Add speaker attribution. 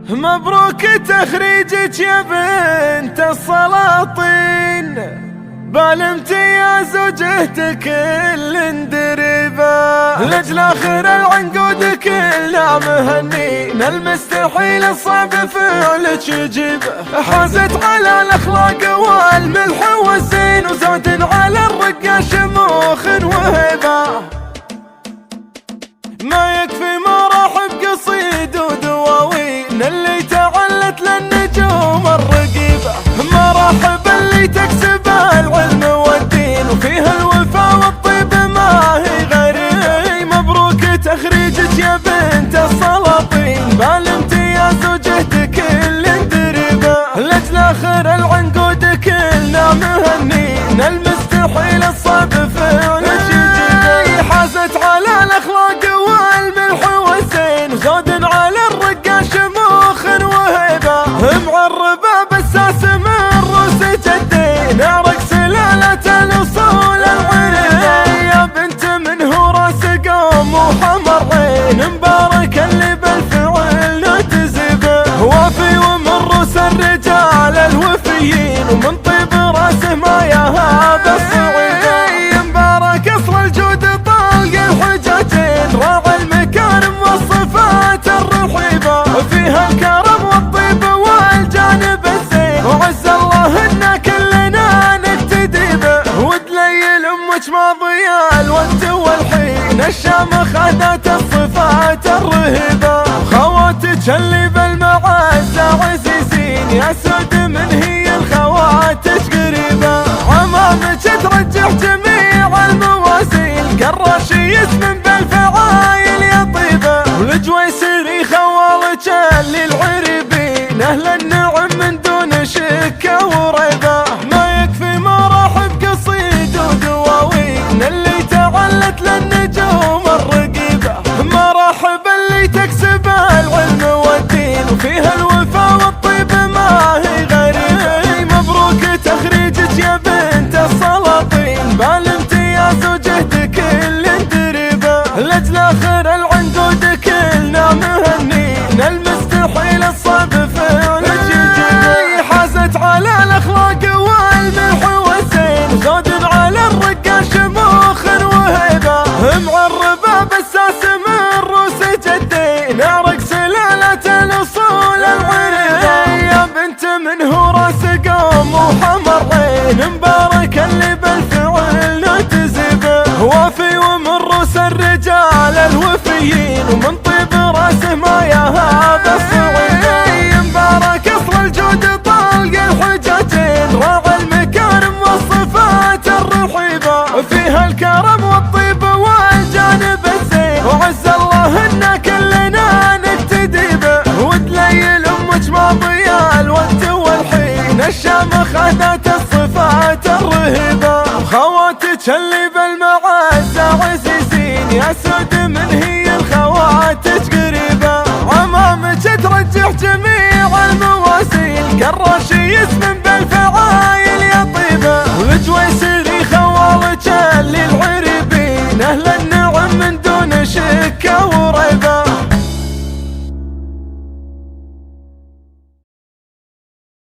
Speaker 1: مبروك تخريجك يا بنت السلاطين، بالامتياز وجهتك الاندربة، لاجل اخر العنقود كلنا مهنين، المستحيل الصعب فعلك يجيبه، حازت على الاخلاق والملح والزين، وزاد على الرقة شموخ وهبة. ما يكفي مراحب قصيد ودواوين اللي تعلت للنجوم الرقيبة، مراحب اللي تكسب العلم والدين، وفيها الوفا والطيب ما هي غيري. مبروك تخريجك يا بنت السلاطين، بالامتياز وجهتك الاندربة، لاجل اخر العنقود كلنا مهنين، المستحيل الصعب فعلك يجيبه، حازت على الاخلاق والملح والزين، وزاد على الرقة شموخ وهبة، معربة بساس من روس جدين، اعرق سلالة الاصول العري، يا بنت منه راس قوم وحمر عين، مبارك اللي بالفعل نتزبه، وافي ومن روس الرجال الوفيين، ومن طيب راسه ما يهاب الصعيد، مبارك اصل الجود طلق الحجاجين، راعى المكارم والصفات الرحيبة، وفيها الكرم والطيب والجانب الزين، وعز الله ان كلنا نقتدي به، ودليل امك ماضي الوقت والحين، الشامخ ذات الصفات الرهيبة، خواتك اللي بالمعزة عزيزين، يا سود من هي الخواتك قريبة، عمامك ترجح جميع الموازين، قراشي يسمن بالفعايل يا طيبة، والجويسري خوالك اللي العريبين، اهل النعم من دون شك وريبة. ما يكفي مراحب قصيد ودواوين اللي تعلت للنجوم الرقيبة، مراحب اللي تكسب العلم والدين، وفيها الوفا والطيب ما هي غيري. مبروك تخريجك يا بنت السلاطين، بالامتياز وجهتك الاندربة، لاجل اخر العنقود كلنا مهنين، المستحيل الصعب فعلك يجيبه، حازت على الاخلاق والملح والزين، وزاد على الرقة شموخ وهبة، معربة بساس من روس جدين، اعرق سلالة الاصول العري، يا بنت منه راس قوم وحمر عين، مبارك اللي بالفعل نتزبه، وافي ومن روس الرجال الوفيين، ومن طيب راسه ما يهاب الصعيد، مبارك اصل الجود طلق الحجاجين، راعى المكارم والصفات الرحيبة، وفيها الكرم والطيب والجانب الزين، وعز الله ان كلنا نقتدي به، ودليل امك ماضي الوقت والحين، الشامخ ذات الصفات الرهيبة، خواتك اللي بالمعزة عزيزين، يا سود من هي الخواتك قريبة، عمامك ترجح جميع الموازين، قراشي يسمن بالفعايل